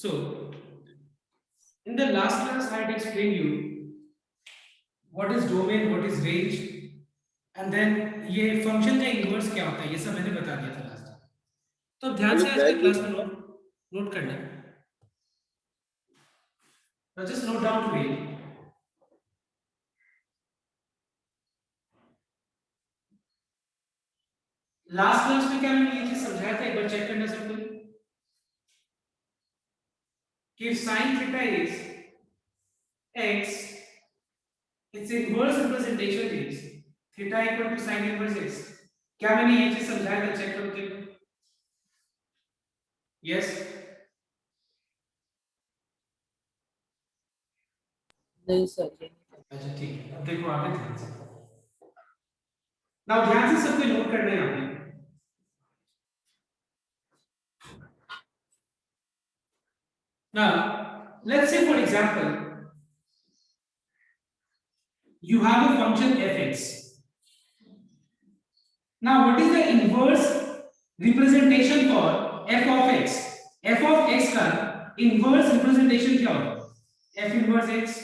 So, in the last class, I had explained you what is domain, what is range, and then ये function का inverse क्या होता है, ये सब मैंने बता दिया था last time. तो ध्यान से आज की क्लास में नोट करना है. Now just note down to me. Last class में क्या मैंने ये चीज समझाया था, एक बार चेक करना सबको कि sin theta is x, its inverse representation is theta equal to sin inverse x. क्या मैंने ये चीज समझाया था, चेक करो देखो. यस नहीं सर. अच्छा ठीक है, अब देखो आगे ध्यान से. नाउ ध्यान से सबको नोट करना है यहाँ पे. Now, let's say for example, you have a function fx. Now, what is the inverse representation for f of x? f of x का inverse representation क्या होगा? f inverse x.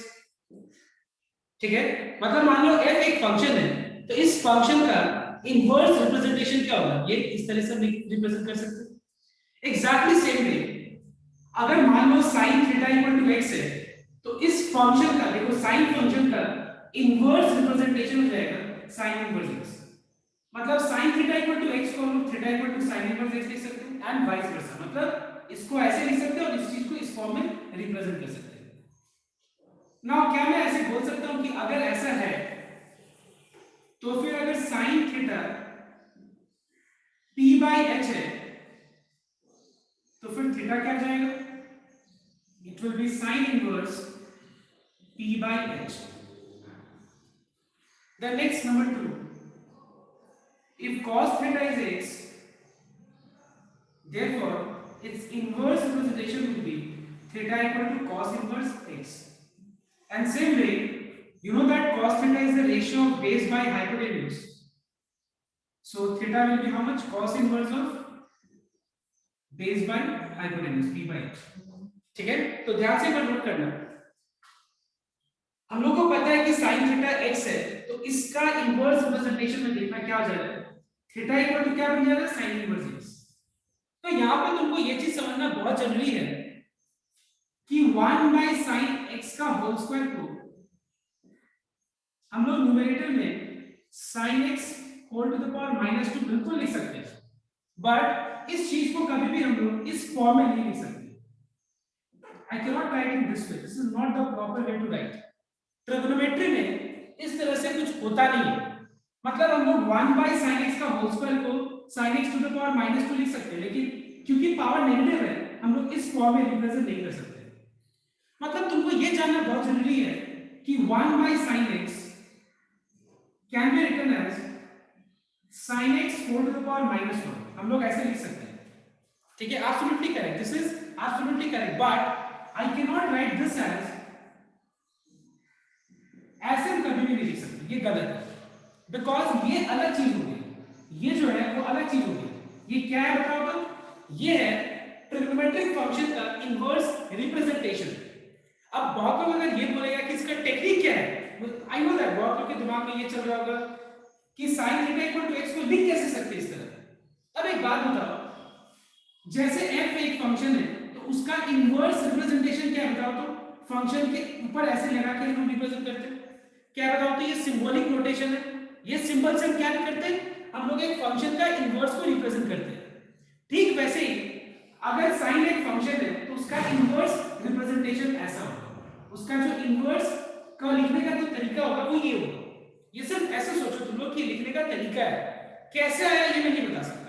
ठीक है, मतलब मान लो f एक फंक्शन है, तो इस फंक्शन का इनवर्स रिप्रेजेंटेशन क्या होगा? ये इस तरह से रिप्रेजेंट कर सकते हैं. एग्जैक्टली सेम वे, अगर मान लो sin theta equal to x है, तो इस फंक्शन का देखो sin फंक्शन का इनवर्स रिप्रेजेंटेशन हो जाएगा sin इनवर्स x. मतलब sin theta equal to x को हम theta equal to sin inverse x लिख सकते हैं एंड वाइस वर्सा. मतलब इसको ऐसे लिख सकते हैं और इस चीज को इस फॉर्म में रिप्रेजेंट कर सकते हैं. नाउ क्या मैं ऐसे बोल सकता हूं कि अगर ऐसा है तो फिर अगर sin theta p by h है तो फिर थीटा क्या जाएगा? It will be sin inverse p by h. Then next number 2, if cos theta is x, therefore its inverse representation will be theta equal to cos inverse x. And same way, you know that cos theta is the ratio of base by hypotenuse. So theta will be how much? Cos inverse of base by hypotenuse p by h. ठीक है, तो ध्यान से note करना. हम लोग को पता है कि sin थीटा x है, तो इसका इनवर्स रिप्रेजेंटेशन में देखना क्या हो जाएगा? थीटा इक्वल टू क्या बन जाएगा? sin inverse x. तो यहाँ पे तुमको ये चीज समझना बहुत जरूरी है कि 1 by sin x का होल स्क्वायर को हम लोग न्यूमरेटर में sin x whole to the power -2 बिल्कुल लिख सकते हैं, बट इस चीज को कभी भी हम लोग इस फॉर्म में नहीं लिख सकते. I cannot write in this way. This is not the proper way to write. Trigonometry में इस तरह से कुछ होता नहीं है. मतलब हम लोग 1 by sin x का होल स्क्वायर को sin x to the power -2 लिख सकते हैं, लेकिन क्योंकि पावर नेगेटिव है हम लोग इस फॉर्म में रिप्रेजेंट नहीं कर सकते. मतलब तुमको ये जानना बहुत जरूरी है कि 1 by sin x can be written as sin x whole to the power -1. हम लोग ऐसे लिख सकते हैं. ठीक है, absolutely correct. This is absolutely correct. But I cannot write this as ऐसे हम कभी भी नहीं लिख सकते. ये गलत है, बिकॉज ये अलग चीज हो गई. ये जो है वो अलग चीज हो गई. ये क्या है बताओ तो? ये है ट्रिग्नोमेट्रिक फंक्शन का इनवर्स रिप्रेजेंटेशन. अब बहुत लोग अगर ये बोलेगा कि इसका टेक्निक क्या है, आई नो दैट बहुत लोग के दिमाग में ये चल रहा होगा कि sin theta equal to x को लिख कैसे सकते इस तरह. अब एक बात बताओ, जैसे f एक फंक्शन है तो उसका इनवर्स रिप्रेजेंटेशन क्या है बताओ तो? फंक्शन के ऊपर ऐसे लगा के हम रिप्रेजेंट करते हैं. क्या बताओ तो? ये सिंबॉलिक नोटेशन है. ये सिंबल से हम क्या करते हैं? हम लोग एक फंक्शन का इनवर्स को रिप्रेजेंट करते हैं. ठीक वैसे ही अगर sin एक फंक्शन है तो उसका इनवर्स रिप्रेजेंटेशन ऐसा होगा. उसका जो इनवर्स का लिखने का जो तरीका होगा वो ये होगा. ये सिर्फ ऐसे सोचो तुम लोग कि लिखने का तरीका है. कैसे आया ये मैं नहीं बता सकता.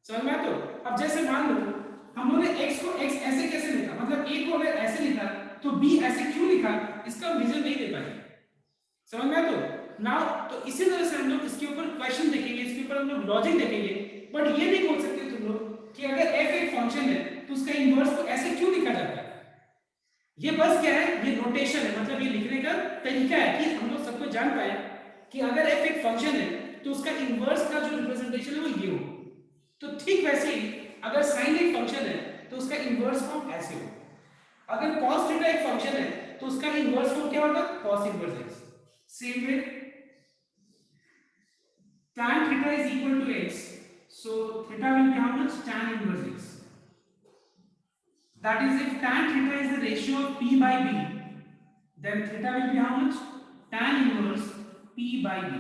समझ में आया? तो अब जैसे मान लो हम लोगों ने x को x ऐसे कैसे लिखा, मतलब a को अगर ऐसे लिखा तो b ऐसे क्यों लिखा, इसका हम रीजन नहीं दे पाएंगे. समझ में आया? तो नाउ तो इसी तरह से हम लोग इसके ऊपर क्वेश्चन देखेंगे, इसके ऊपर हम लोग लॉजिक देखेंगे. बट ये नहीं बोल सकते तुम लोग कि अगर f एक फंक्शन है तो उसका इनवर्स को ऐसे क्यों लिखा जाता है. ये बस क्या है? ये नोटेशन है. मतलब ये लिखने का तरीका है कि हम लोग सबको जान पाए कि अगर f एक फंक्शन है तो उसका इनवर्स का जो रिप्रेजेंटेशन है वो ये हो. तो ठीक वैसे ही अगर sin एक फंक्शन है तो उसका इनवर्स फॉर्म ऐसे हो. अगर cos थीटा एक फंक्शन है तो उसका इनवर्स फॉर्म क्या होगा? cos inverse x. Same way tan theta is equal to x, so theta will be how much? Tan inverse x. That is, if tan theta is the ratio of p by b, then theta will be how much? Tan inverse p by b.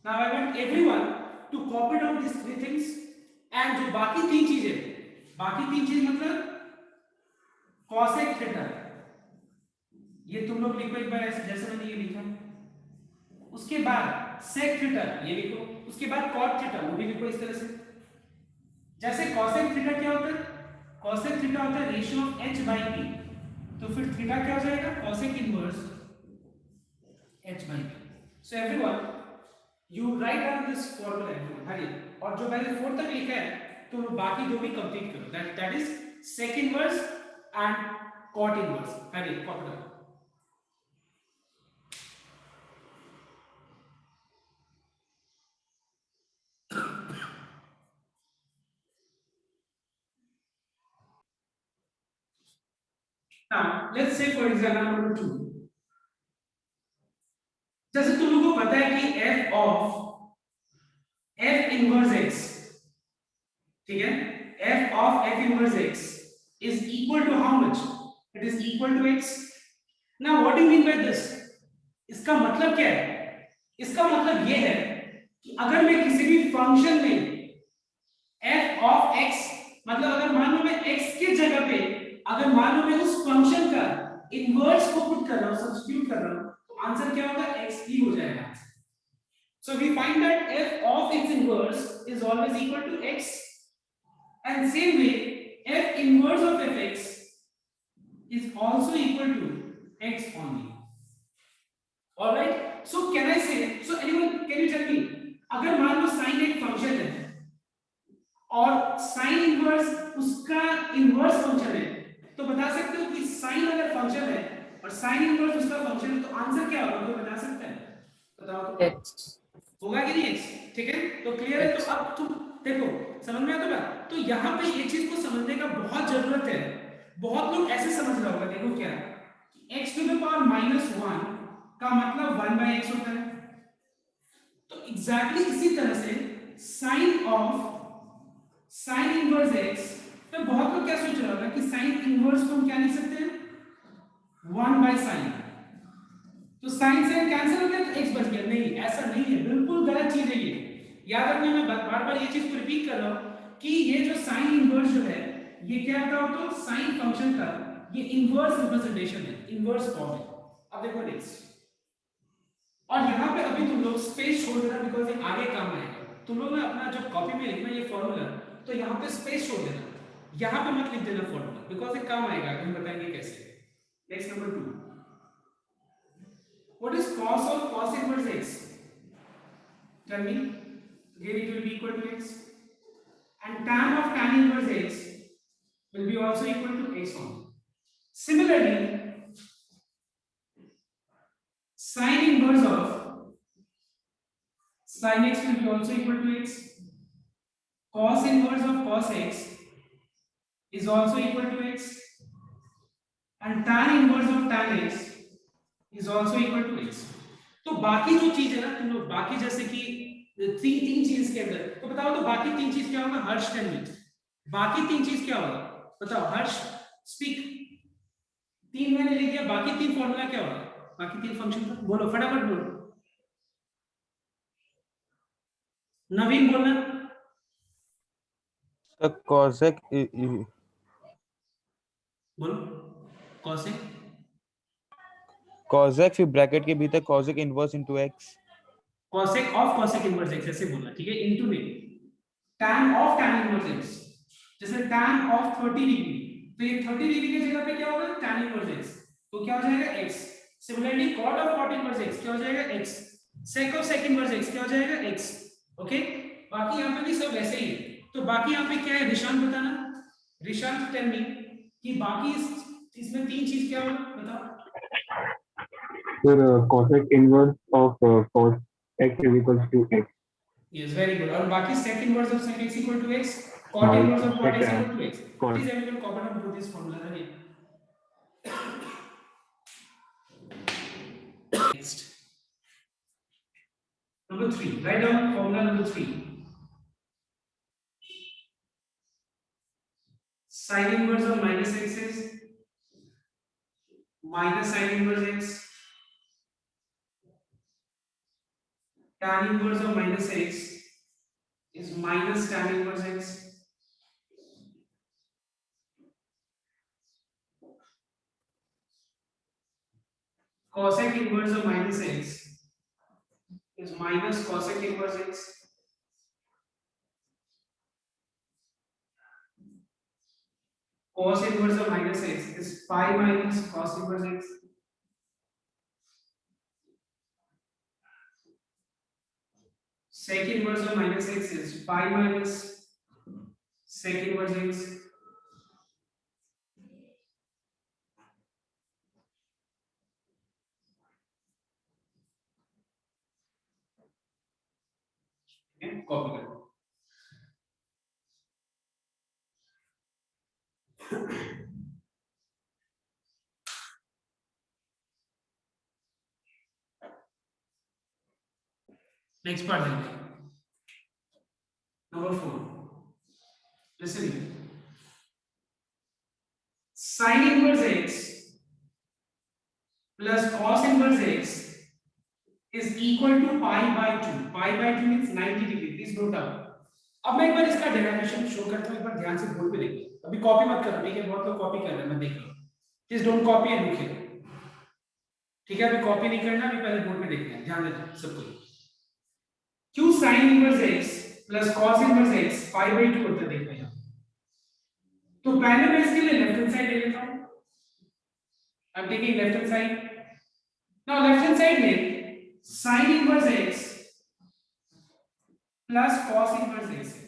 Now I want everyone to copy down these three things, and जो बाकी तीन चीजें मतलब cosec theta, ये तुम लोग लिखो एक बार ऐसे जैसे मैंने ये लिखा. उसके बाद sec theta ये लिखो, उसके बाद cot theta वो भी लिखो इस तरह से. जैसे cosec theta क्या होता है? cosec theta होता है ratio of h by p, तो फिर थीटा क्या हो जाएगा? cosec inverse h by p. So everyone you write down this formula everyone. हरिए, और जो मैंने 4 तक लिखा है तो बाकी दो भी कंप्लीट करो. that is sec inverse and cot inverse. हरिए कॉपी करो. Now let's say for example number 2. जैसे तुम लोगों को पता है कि f of f inverse x, ठीक है, f of f inverse x is equal to how much? It is equal to x. Now what do you mean by this? इसका मतलब क्या है? इसका मतलब ये है कि अगर मैं किसी भी फंक्शन में f of x, मतलब अगर मान लो मैं x के जगह पे अगर मान लो मैं उस फंक्शन का इनवर्स को पुट कर रहा हूं, सब्स्टिट्यूट कर रहा हूं, तो आंसर क्या होगा? x ही हो जाएगा. So we find that f of its inverse is always equal to x, and same way f inverse of fx is also equal to x only. All right, so can I say, so anyone can you tell me, अगर मान लो sin एक function है और sin inverse उसका inverse function है, तो बता सकते हो कि sin अगर फंक्शन है और sin इनवर्स उसका फंक्शन है तो आंसर क्या होगा? तो बता सकते हैं? बताओ तो. x होगा कि नहीं x? ठीक है, तो क्लियर है. तो अब तुम देखो समझ में आता है. तो यहाँ पे ये चीज को समझने का बहुत जरूरत है. बहुत लोग ऐसे समझ रहा होगा, देखो क्या x to the power -1 का मतलब 1/x होता है. तो एग्जैक्टली इसी तरह से sin of sin inverse x, तो बहुत लोग क्या सोच रहा होगा कि sin इनवर्स को हम क्या लिख सकते हैं? 1/sin. तो sin से कैंसिल हो गया तो x बच गया. नहीं, ऐसा नहीं है, बिल्कुल गलत चीज है ये. याद रखना, मैं बार बार ये चीज को रिपीट कर रहा हूं कि ये जो sin इनवर्स जो है ये क्या होता है? तो sin फंक्शन का ये इनवर्स रिप्रेजेंटेशन है, इनवर्स फॉर्म है. अब देखो नेक्स्ट, और यहां पे अभी तुम लोग स्पेस छोड़ देना बिकॉज़ ये आगे काम आएगा. तुम लोग ने अपना जो कॉपी में लिखना ये फॉर्मूला, तो यहां पे स्पेस छोड़ देना, यहां पे मत लिख देना फॉर्मूला बिकॉज़ ये काम आएगा. हम बताएंगे कैसे. Next number 2, what is cos of cos inverse x? Tell me. Again it will be equal to x, and tan of tan inverse x will be also equal to x only. Similarly, sin inverse of sin x will be also equal to x. Cos inverse of cos x is also equal to x, and tan inverse of tan x is also equal to x. तो बाकी जो चीज है ना तुम लोग, बाकी जैसे कि तीन चीज के अंदर, तो बताओ तो बाकी तीन चीज क्या होगा? हर्ष टेल मी, बाकी तीन चीज क्या होगा? बताओ हर्ष, स्पीक. 3 मैंने लिख दिया, बाकी 3 फॉर्मूला क्या होगा? बाकी 3 फंक्शन का बोलो, फटाफट बोलो. नवीन बोलना. cosec बोलो. cosec, cosec फिर ब्रैकेट के भीतर cosec inverse into x. cosec of cosec inverse x ऐसे बोलना, ठीक है? इनटू नहीं. tan of tan inverse x, जैसे tan of 30 डिग्री, तो ये 30 डिग्री की जगह पे क्या होगा? tan इनवर्स x, तो क्या हो जाएगा? x. Similarly cot of cot inverse x क्या हो जाएगा? x. sec of sec inverse x क्या हो जाएगा? x. ओके, बाकी यहाँ पे भी सब वैसे ही है. तो बाकी यहाँ पे क्या है? रिशांत बताना. रिशांत टेल मी कि बाकी इसमें 3 चीज क्या होगा? बताओ. Sir, cosec inverse of cos x is equals to x. Yes, very good. और बाकी sec inverse of sec x equal to x, cot inverse of cot x equal to x. Cot. Please everyone copy down both these formulas again. Next number 3, write down formula number 3. Sin inverse of minus x is minus sin inverse x. Tan inverse of minus x is minus tan inverse x. Cosec inverse of minus x is minus cosec inverse x. Cos inverse of minus x is pi minus cos inverse x. Sec inverse of minus x is pi minus sec inverse x. Okay, copy करो. Next part देखते हैं. Number 4. Listen here. Sin inverse x plus cos inverse x is equal to pi by 2. Pi by 2 means 90 degree. Please note down. अब मैं एक बार इसका derivation show करता हूं, एक बार ध्यान से बोर्ड पे देखिए. अभी कॉपी मत करो, ठीक है? बहुत लोग कॉपी कर रहे हैं, मैं देख रहा हूं. Please don't copy and look here. ठीक है? अभी कॉपी नहीं करना, अभी पहले बोर्ड पे देखते हैं. ध्यान देना सबको. q sin inverse x plus cos inverse x pi by 2 होता है. देखो यहां तो पहले मैं इसके लिए लेफ्ट हैंड साइड ले लेता हूं. I am taking left hand side. Now left hand side में sin inverse x plus cos inverse x है.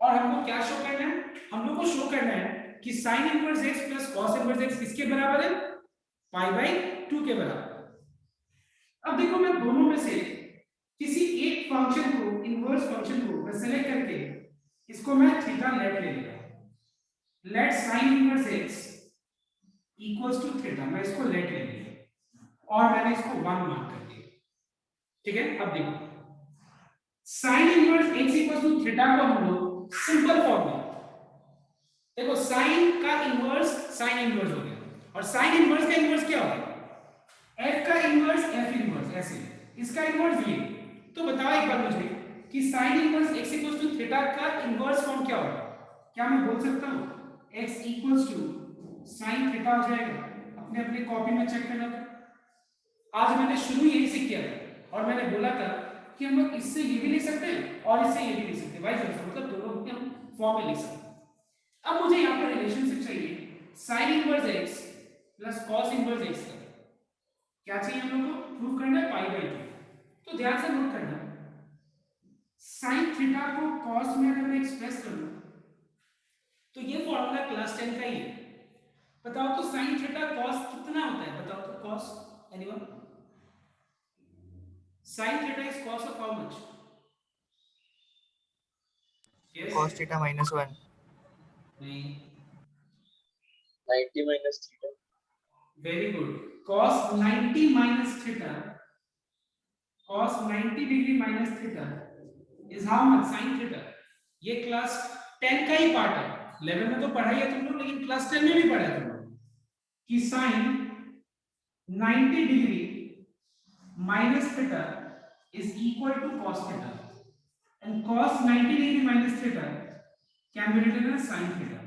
और हमको क्या शो करना है? हम लोग को शो करना है कि sin inverse x plus cos inverse x किसके बराबर है? पाई बाय 2 के बराबर. अब देखो मैं दोनों में से किसी एक फंक्शन को, इनवर्स फंक्शन को मैं सेलेक्ट करके इसको मैं थीटा लेट ले लेगा. Let sin inverse x equals to theta. मैं इसको लेट ले लिया और मैंने इसको 1 मार्क कर दिया. ठीक है? अब देखो sin inverse x equals to theta को हम लोग सिंपल फॉर्म में देखो sin का इनवर्स sin इनवर्स हो गया और sin इनवर्स का इनवर्स क्या होगा? f का इनवर्स f इनवर्स. ऐसे इसका इनवर्स ये. तो बताओ एक बार मुझे कि sin inverse x equals to theta का इनवर्स फॉर्म क्या होगा? क्या मैं बोल सकता हूं x equals to sin theta हो जाएगा? अपने अपने कॉपी में चेक करना. आज मैंने शुरू यही से किया था और मैंने बोला था कि हम लोग इससे ये भी लिख सकते हैं और इससे ये भी लिख सकते हैं. वाइस वर्सा, मतलब दोनों के हम फॉर्म में लिख सकते हैं. अब मुझे यहां पर रिलेशनशिप चाहिए sin inverse x plus cos inverse x का. क्या चाहिए हम लोग को? प्रूव करना है पाई बाय 2. तो ध्यान से नोट करना, sin थीटा को cos में अगर मैं एक्सप्रेस करूं तो ये फॉर्मूला क्लास 10 का ही है. बताओ तो sin थीटा cos कितना होता है? बताओ तो cos, anyone? sin theta is cos of how much? Yes. cos theta minus 1. नहीं. 90 minus theta. Very good. Cos 90 minus theta. Cos 90 degree minus theta is how much? Sin theta. ये class 10 का ही part है. 11 में तो पढ़ा ही है तुम लोग, लेकिन क्लास 10 में भी पढ़ा है तुम लोग कि sin 90 degree minus theta is equal to cos theta and cos 90 degree minus theta can be written as sin theta.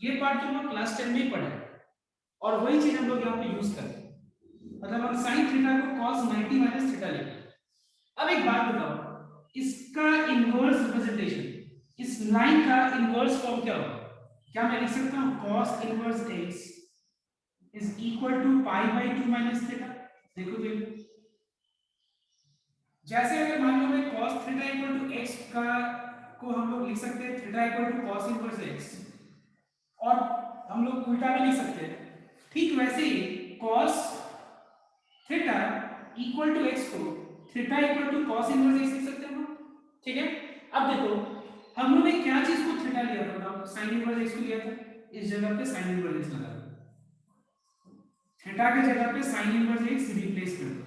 ये पार्ट तुम लोग क्लास 10 में ही पढ़ा है और वही चीज हम लोग यहाँ पे यूज करते हैं. मतलब हम sin थीटा को cos 90 minus थीटा लेते हैं. अब एक बात बताओ, इसका इनवर्स रिप्रेजेंटेशन, इस लाइन का इनवर्स फॉर्म क्या होगा? क्या मैं लिख सकता हूँ cos inverse x is equal to pi by 2 minus theta? देखो देखो, जैसे अगर मान लो मैं cos theta equal to x का को हम लोग लिख सकते हैं theta equal to cos inverse x, और हम लोग उल्टा भी लिख सकते हैं. ठीक वैसे ही cos theta equal to x को theta equal to cos inverse x लिख सकते हैं हम. ठीक है? अब देखो हम लोग ने क्या चीज को थीटा लिया था? sin इनवर्स x को लिया था. इस जगह पे sin इनवर्स x लगा. थीटा की जगह पे sin इनवर्स x रिप्लेस कर दो,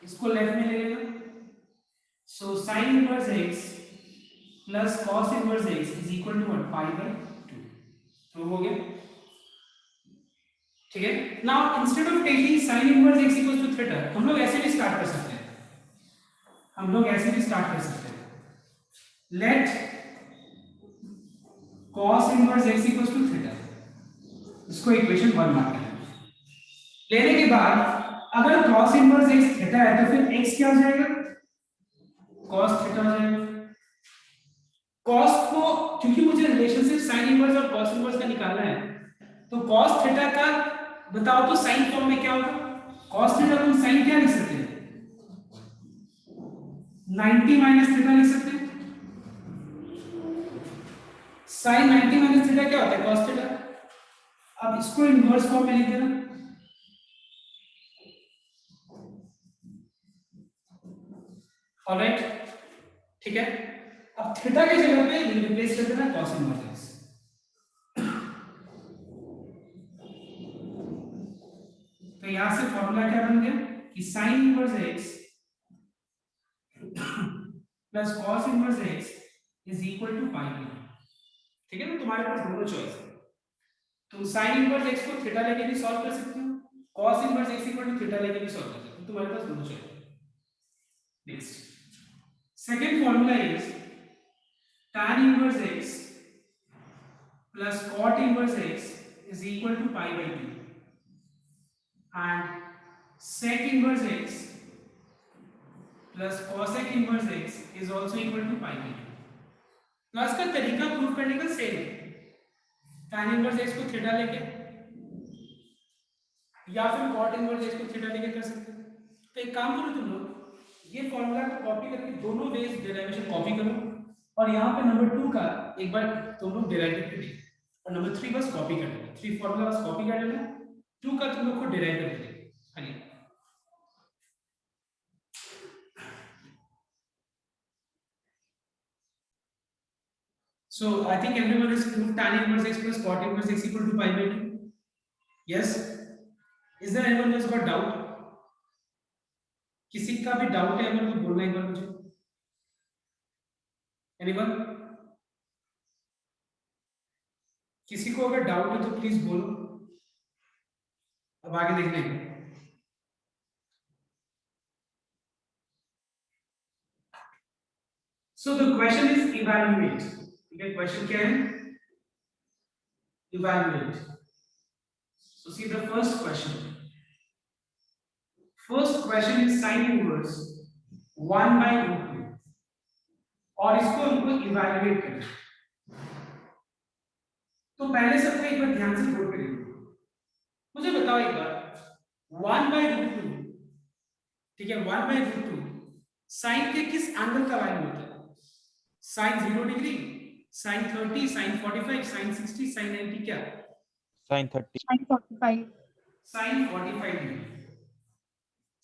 इसको लेफ्ट में ले लेना। So sin inverse x plus cos inverse x is equal to what, pi by 2। तो हो गया, ठीक है। Now instead of taking sin inverse x equal to theta, हम लोग ऐसे भी स्टार्ट कर सकते हैं, let cos inverse x equal to theta, इसको इक्वेशन 1 मान लेना। लेने के बाद अगर cos इनवर्स x थीटा है तो फिर x क्या हो जाएगा, cos थीटा हो जाएगा। cos को, क्योंकि मुझे रिलेशनशिप sin इनवर्स और cos इनवर्स का निकालना है, तो cos थीटा का बताओ तो sin फॉर्म में क्या होगा। cos थीटा को sin क्या लिख सकते हैं, 90 माइनस थीटा लिख सकते हैं। sin 90 माइनस थीटा क्या होता है, cos थीटा। अब इसको इनवर्स फॉर्म में लिख देना, ऑलराइट, ठीक है। अब थीटा की जगह पे रिप्लेस कर देना cos इनवर्स x। तो यहां से फॉर्मूला क्या बन गया कि sin inverse x plus cos inverse x is equal to pi by 2, ठीक है ना। तुम्हारे पास दोनों चॉइस है, तुम sin इनवर्स x को थीटा लेके भी सॉल्व कर सकते हो, cos inverse x equal to theta लेके भी सॉल्व कर सकते हो, तुम्हारे पास दोनों चॉइस है। Next, second formula is tan inverse x plus cot inverse x is equal to pi by 2 and sec inverse x plus cosec inverse x is also equal to pi by 2। Class का तरीका prove करने का same है, tan inverse x को theta लेके या फिर cot inverse x को थीटा लेके कर सकते हैं। तो एक काम करो तुम लोग, ये फॉर्मूला को कॉपी करके दोनों वेज डेरिवेशन कॉपी करो, और यहाँ पे नंबर 2 का एक बार तुम लोग डेराइव करके देखो, और नंबर 3 बस कॉपी कर लेना, 3 फॉर्मूला बस कॉपी कर लेना, 2 का तुम लोग को डेराइव करके देखो खाली। So I think everyone has proved tan inverse x plus cot inverse x equal to pi by 2. Yes. Is there anyone who has got doubt? किसी का भी डाउट है अगर तो बोलना एक बार मुझे। Anyone? किसी को अगर डाउट है तो प्लीज बोलो, अब आगे देखने हैं। So the question is evaluate, ठीक है। क्वेश्चन क्या है, evaluate. So see the first question. First question is sin inverse 1 by root 2, और इसको हमको इवैल्यूएट करना है। तो पहले सबको एक बार ध्यान से नोट करिए, मुझे बताओ एक बार 1 by root 2, ठीक है, 1 by root 2 साइन के किस एंगल का वैल्यू होता है, sine 0 degree, sine 30, sine 45, sine 60, sine 90, क्या sin 30, Sin 45. Sine 45 degree,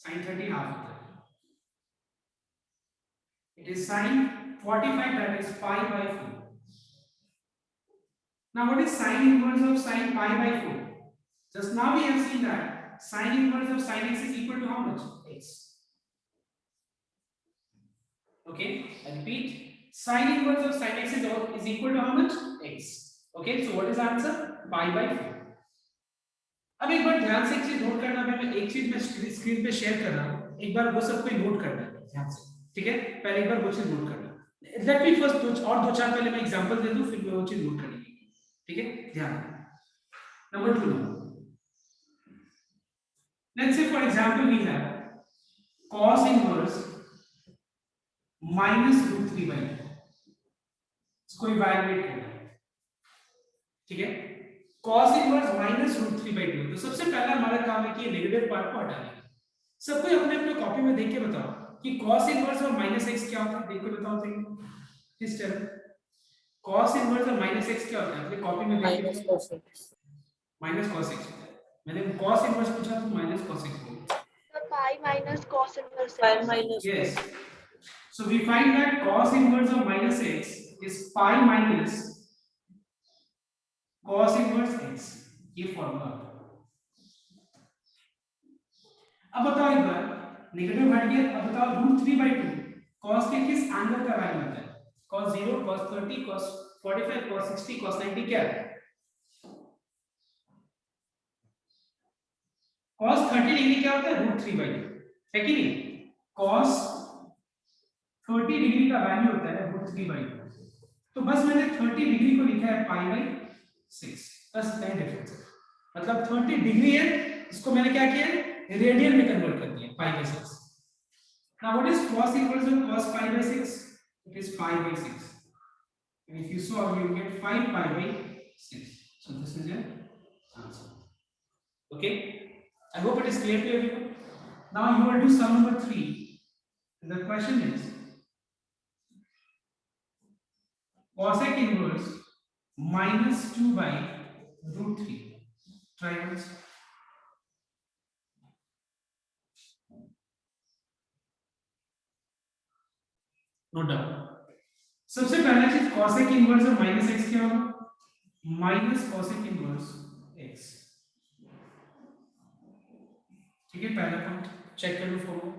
sine 30 half होता है। It is sin 45, that is pi by 4. Now what is sin inverse of sin pi by 4? Just now we have seen that sin inverse of sin x is equal to how much? X. Okay, I repeat, sin inverse of sin x is equal to how much? X. Okay, so what is the answer? Pi by 4. अब एक बार ध्यान से एक चीज note करना, मैं एक चीज मैं स्क्रीन पे शेयर कर रहा हूं, एक बार वो सबको नोट करना है ध्यान से, ठीक है। पहले एक बार वो चीज नोट करना, लेट मी फर्स्ट दो चार पहले मैं एग्जांपल दे दूं, फिर मैं वो चीज नोट करेंगे, ठीक है। ध्यान, number 2, let's say for example we have cos inverse minus root 3 by 2, इसको इवैल्यूएट करना है, ठीक है। cos inverse minus root 3 by 2, तो सबसे पहला हमारा काम है कि नेगेटिव पार्ट को हटाना है। सबको अपने अपने कॉपी में देख के बताओ कि cos इनवर्स और माइनस x क्या होता है, देख के बताओ तो प्लीज टेल। cos इनवर्स और माइनस x क्या होता है, अपने कॉपी में देख के, माइनस cos x होता है। मैंने cos इनवर्स पूछा तो माइनस cos x बोला, Pi minus cos inverse. Pi minus yes. So we find that cos inverse of minus x is pi minus cos inverse x, ये फॉर्मूला। अब बताओ एक बार, नेगेटिव हट गया, अब बताओ √3/2 cos के किस एंगल का वैल्यू होता है? cos 0, cos 30, cos 45, cos 60, cos 90 क्या है? cos 30 डिग्री क्या होता है? √3/2 है कि नहीं? cos 30 डिग्री का वैल्यू होता है √3/2। तो बस मैंने 30 डिग्री को लिखा है π/6, बस इतना डिफरेंस है। मतलब 30 डिग्री है, इसको मैंने क्या किया है? रेडियन में कन्वर्ट कर दिया π/6। Now what is cos inverse of cos π/6? It is 5/6. And if you solve, you get 5 π/6. So this is your answer. Okay? I hope it is clear to everyone. Now you will do sum number 3. The question is cosec inverse -2/√3. Try once. Note down. सबसे पहला चीज cosec inverse of -x क्या होगा? Minus cosec inverse x। ठीक है, पहला point check कर लो formula.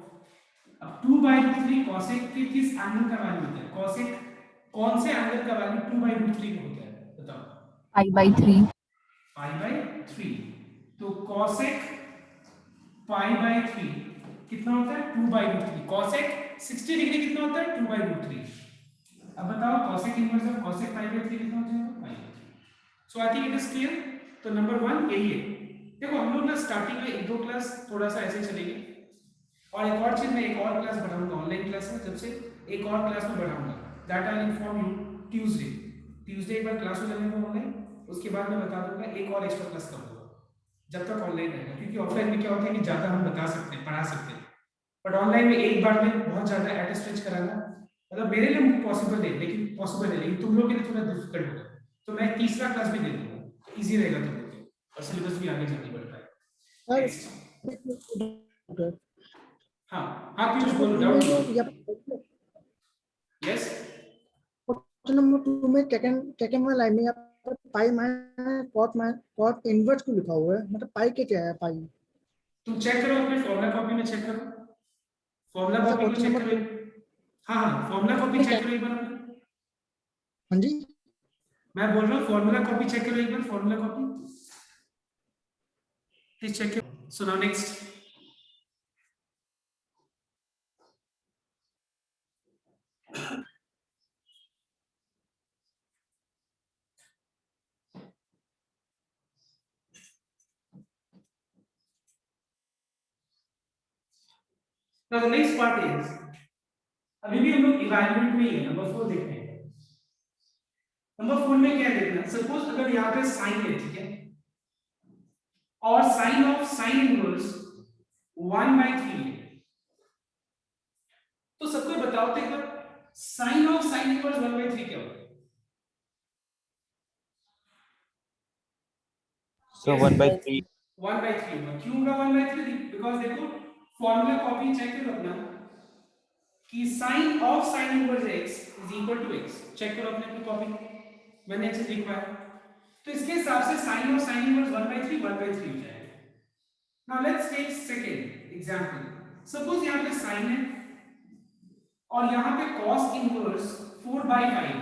अब 2/√3 cosec के किस एंगल का वैल्यू होता है? cosec कौन से एंगल का वैल्यू 2/√3 को होता है? बताओ। π/3 π/3। तो cosec π/3 कितना होता है? 2/√3। cosec 60 डिग्री कितना होता है? 2/√3। अब बताओ cosec इनवर्स ऑफ cosec π/3 कितना हो जाएगा? π/3। So I think it is clear. तो नंबर 1 यही है। देखो हम लोग ना स्टार्टिंग में एक दो क्लास थोड़ा सा ऐसे चलेंगे, और एक और चीज मैं एक और क्लास बढ़ाऊंगा ऑनलाइन क्लास में, जब से एक और क्लास में बढ़ाऊंगा, that I inform you Tuesday एक बार क्लास हो जाने को ऑनलाइन, उसके बाद मैं बता दूंगा एक और एक्स्ट्रा क्लास कब होगा, जब तक ऑनलाइन रहेगा। क्योंकि ऑफलाइन में क्या होता है कि ज्यादा हम बता सकते हैं, पढ़ा सकते हैं, बट ऑनलाइन में एक बार में बहुत ज्यादा एट स्ट्रेच कराना मतलब मेरे लिए पॉसिबल है, लेकिन तुम लोग के लिए थोड़ा डिफिकल्ट होगा। तो मैं तीसरा क्लास भी दे दूंगा, इजी रहेगा तुम लोग के लिए, और सिलेबस भी आगे जल्दी बढ़ पाएगा। नेक्स्ट। हाँ हाँ पीयूष बोलो, डाउट। यस क्वेश्चन नंबर 2 में सेकंड वाला लाइन में यहाँ पर पाई माइनस कॉट इनवर्स को लिखा हुआ है, मतलब पाई के क्या है? पाई तुम चेक करो अपने फॉर्मूला कॉपी में, चेक करो फॉर्मूला कॉपी को चेक करो। हाँ हाँ फॉर्मूला कॉपी चेक करो एक बार। हाँ जी, मैं बोल रहा हूँ फॉर्मूला कॉपी चेक करो एक बार, फॉर्मूला कॉपी प्लीज चेक करो। So now next, now the next part is, अभी भी हम लोग इवैल्यूएट में ही है, नंबर 4 देखते हैं। नंबर 4 में क्या देखना, सपोज अगर यहाँ पे साइन है, ठीक है, और साइन ऑफ साइन इनवर्स 1/3 है, तो सबको बताओ तो एक बार साइन ऑफ साइन इनवर्स 1/3 क्या होगा? So 1/3. 1/3 होगा। क्यों होगा 1/3? बिकॉज देखो फॉर्मूला कॉपी चेक करो अपना कि sine of sine inverse x is equal to x। Check करो अपने कॉपी, मैंने ऐसे लिखा है, तो इसके हिसाब से साइन ऑफ साइन इनवर्स 1/3 हो जाएगा। Now let's take second example. Suppose यहां पे साइन है और यहां पे cos इनवर्स 4/5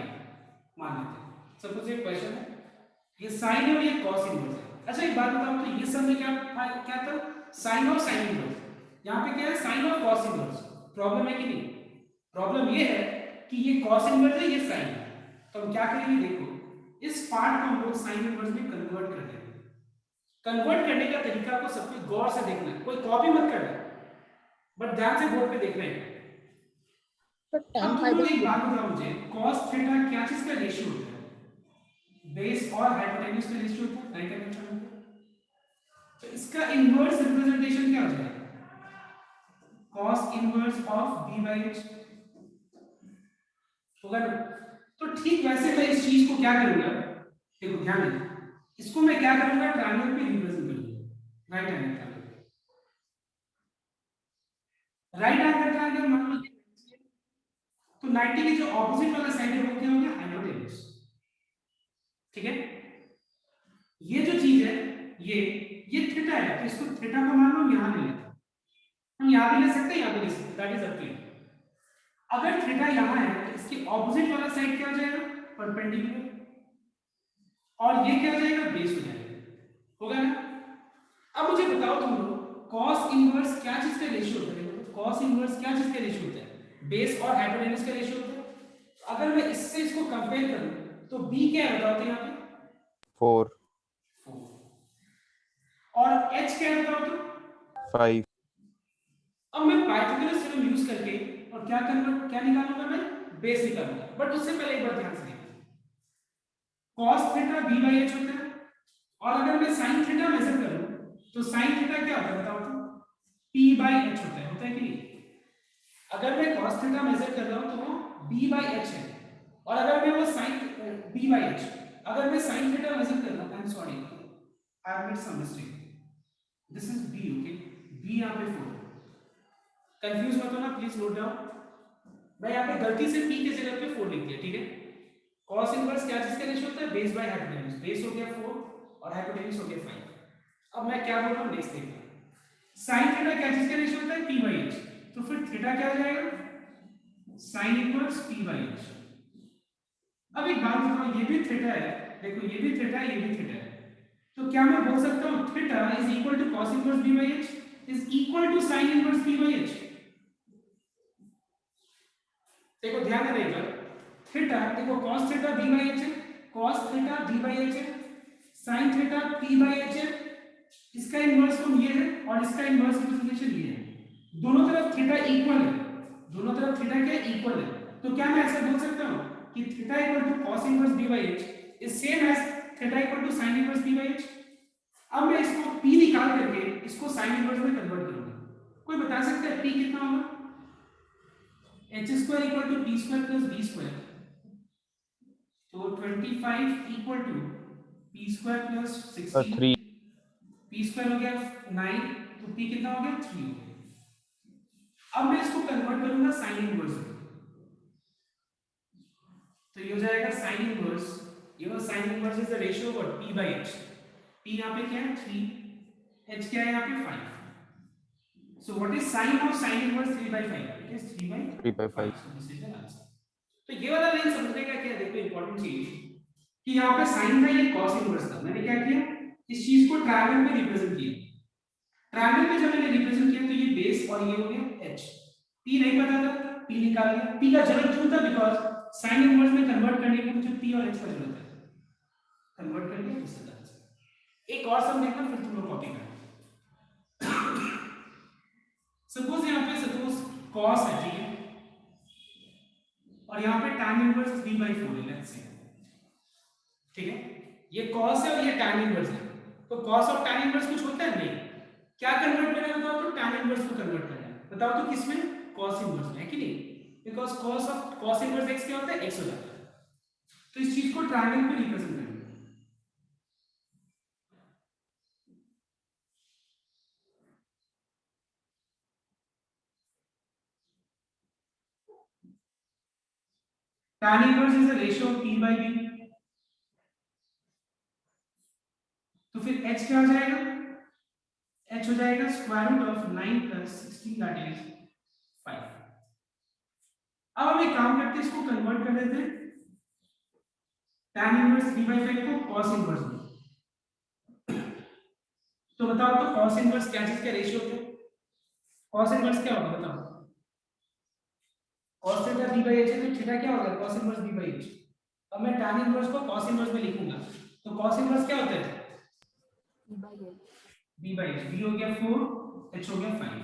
मान लेते हैं। सपोज ये क्वेश्चन है, ये साइन है और ये cos इनवर्स है। अच्छा एक बात बताओ, तो ये सब में क्या था? Sine of sine inverse. यहां पे क्या है? Sine of cos inverse. Problem है कि नहीं? प्रॉब्लम ये है कि ये cos इनवर्स है, ये साइन है। तो हम क्या करेंगे, देखो इस पार्ट को हम लोग साइन इनवर्स में कन्वर्ट कर देंगे। कन्वर्ट करने का तरीका को सबको गौर से देखना है, कोई कॉपी मत करना, बट ध्यान से बोर्ड पे देखना है। अब तुम लोग एक बात बताओ मुझे, cos थीटा क्या चीज का रेशियो होता है? बेस और हाइपोटेन्यूज का रेशियो होता है, राइट हैंड साइड। तो इसका इनवर्स रिप्रेजेंटेशन क्या हो जाएगा? cos इनवर्स ऑफ b/h होगा ना? तो ठीक वैसे मैं इस चीज को क्या करूंगा, देखो ध्यान देना, इसको मैं क्या करूंगा, ट्रायंगल पे रिप्रेजेंट करूंगा, right angle triangle. Right angle triangle मान लो तो 90 की जो ऑपोजिट वाला साइड है वो क्या हो गया? हाइपोटेन्यूज। ठीक है, ये जो चीज है ये थीटा है, तो इसको थीटा को मान लो यहां ले लेते हैं। हम यहाँ भी ले सकते हैं, यहाँ भी ले सकते हैं, that is up to you. अगर थीटा यहाँ है तो इसके ऑपोजिट वाला साइड क्या हो जाएगा, परपेंडिकुलर, और ये क्या हो जाएगा, बेस हो जाएगा, होगा ना। अब मुझे बताओ तुम लोग, कॉस इनवर्स क्या चीज का रेशियो होता है, कॉस इनवर्स क्या चीज का रेशियो होता है, बेस और हाइपोटेन्यूज का रेशियो होता है। तो अगर मैं इससे इसको कंपेयर करूं तो b क्या है बताओ तो यहाँ पे 4 4, और h क्या है बताओ तो 5 अब मैं पाइथागोरस थ्योरम यूज करके और क्या निकालूंगा, मैं बेस निकालूंगा। बट उससे पहले एक बार ध्यान से देखिए, cos theta b by h होता है, और अगर मैं sin थीटा मेजर करूं तो sin थीटा क्या होता है बताओ तो p by h होता है कि नहीं। अगर मैं cos थीटा मेजर कर रहा हूं तो वो b by h है, और अगर मैं वो sin b by h, अगर मैं sin थीटा मेजर कर रहा हूं, I am sorry I have made some mistake, this is b, okay, b यहां पे 4, कंफ्यूज मत होना प्लीज, नोट डाउन। मैं यहां पे गलती से p की जगह पे 4 लिख दिया, ठीक है। cos इनवर्स क्या चीज का रेशियो होता है, बेस बाय हाइपोटेन्यूज, बेस हो गया 4 और हाइपोटेन्यूज हो गया 5। अब मैं क्या बोल रहा हूं नेक्स्ट देखना, sin थीटा क्या चीज का रेशियो होता है, p by h, तो फिर थीटा क्या हो जाएगा, sin inverse p by h। अब एक बात बताओ, ये भी थीटा है, देखो ये भी थीटा है, ये भी थीटा है, तो क्या मैं बोल सकता हूं theta is equal to cos inverse b by h is equal to sin inverse p by h। देखो ध्यान से देखो, थीटा देखो cos theta b by h है, cos theta b by h है, sin theta p by h है, इसका inverse form ये है और इसका इनवर्स रिप्रेजेंटेशन ये है, दोनों तरफ थीटा इक्वल है, दोनों तरफ थीटा क्या इक्वल है। तो क्या मैं ऐसा बोल सकता हूं कि theta equal to cos inverse b by h is same as theta equal to sin inverse b by h। अब मैं इसको p निकाल करके इसको sin इनवर्स में कन्वर्ट करूंगा, कोई बता सकता है p कितना होगा, h square equal to p square plus b square, तो 25 equal to p square plus 16, 3 p square हो गया 9, तो p कितना हो गया 3 हो गया। अब मैं इसको कन्वर्ट करूंगा sin इनवर्स में, तो ये हो जाएगा sin इनवर्स, ये वो sin inverse is the ratio of p by h, p यहां पे क्या है 3, h क्या है यहां पे 5, so what is sin of sin inverse 3 by 5, it is 3 by 5, so this is the answer। तो ये वाला लाइन समझने का क्या, देखो इंपॉर्टेंट चीज कि यहाँ पे sin था, ये cos इनवर्स था, मैंने क्या किया इस चीज को ट्रायंगल में रिप्रेजेंट किया, ट्रायंगल में जब मैंने रिप्रेजेंट किया तो ये बेस और ये हो गया h, p नहीं पता था p निकाल लिया, p का जरूरत क्यों था, बिकॉज़ sin इनवर्स में कन्वर्ट करने के लिए मुझे p और h का जरूरत है, कन्वर्ट करके इससे आंसर। एक और सम देखना फिर तुम लोग कॉपी करना, सपोज यहाँ पे सपोज cos है, ठीक है, और यहाँ पे tan इनवर्स 3/4 है, लेट्स से, ठीक है, ये cos है और ये tan इनवर्स है, तो cos और tan इनवर्स कुछ होता है नहीं, क्या कन्वर्ट करना है बताओ तो tan इनवर्स को कन्वर्ट करना है, बताओ तो किसमें, cos इनवर्स में, है कि नहीं, बिकॉज़ cos इनवर्स x क्या होता है, x हो जाता है, तो इस चीज को ट्रायंगल में रिप्रेजेंट करेंगे। tan inverse is the ratio of p by b, तो फिर h क्या हो जाएगा, h हो जाएगा square root of 9 plus 16 that is 5। अब हम एक काम करते हैं, इसको कन्वर्ट कर देते हैं tan इनवर्स 3/5 को cos इनवर्स में, तो बताओ तो cos इनवर्स क्या चीज का रेशियो होता है, cos इनवर्स क्या होगा बताओ, cos theta b by h है, तो थीटा क्या होगा cos inverse b by h। अब मैं tan इनवर्स को cos इनवर्स में लिखूंगा, तो cos इनवर्स क्या होता है b by h, b हो गया 4, h हो गया 5,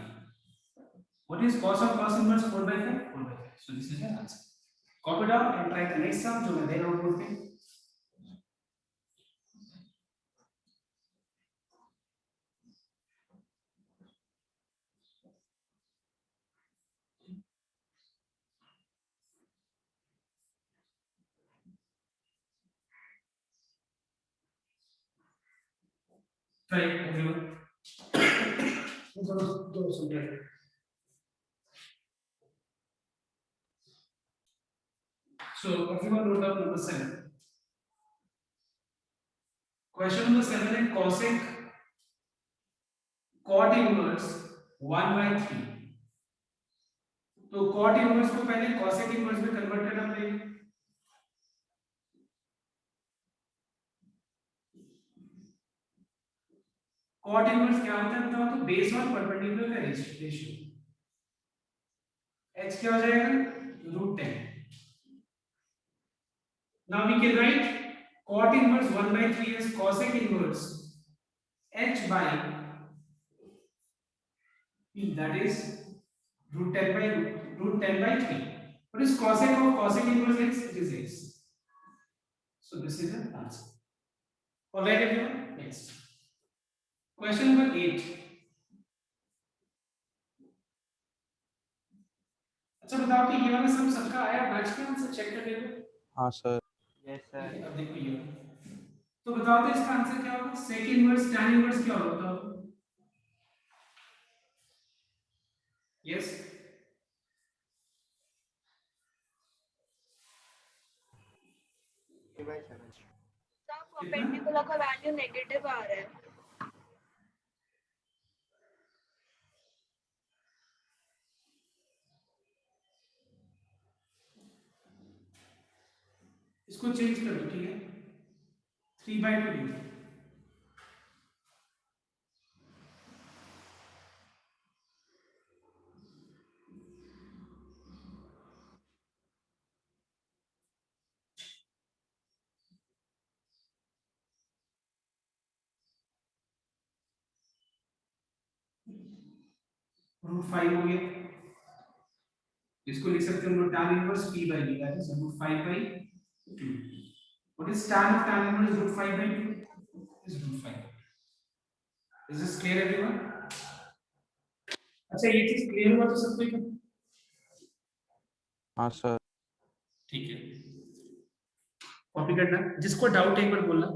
what is cos of cos inverse 4/5, 4/5, so this is your answer। copy down and try the next sum जो मैं दे रहा हूं बोर्ड पे। try everyone दो सुन। So everyone wrote down number 7. Question number 7 है cosec cot inverse 1/3। तो cot inverse को पहले cosec इनवर्स में कन्वर्ट करना पड़ेगा। cot इनवर्स क्या होता है बताओ तो, बेस ऑन परपेंडिकुलर का रेशियो। h क्या हो जाएगा √10। now we can write cot inverse 1/3 as cosec inverse h by p, that is √10/3. What is cosec of cosec inverse x? It is x. So this is the answer. All right everyone, next question number 8. अच्छा बताओ कि ये वाला सब सबका आया, batch के answer check कर लेते हैं। हाँ सर। Yes sir. अब देखो ये, तो बताओ तो इसका आंसर क्या होगा, sec इनवर्स tan इनवर्स क्या होता है? यस सर परपेंडिकुलर का वैल्यू नेगेटिव आ रहा है। इसको चेंज कर दो, ठीक है, 3/2। √5 हो गया, इसको लिख सकते हैं tan inverse p by b, that is √5/2। what is tan of tan inverse √5/2 is √5। is this clear everyone? अच्छा ये चीज क्लियर हुआ तो सबको क्या? हाँ सर। ठीक है, कॉपी करना, जिसको डाउट एक बार बोलना।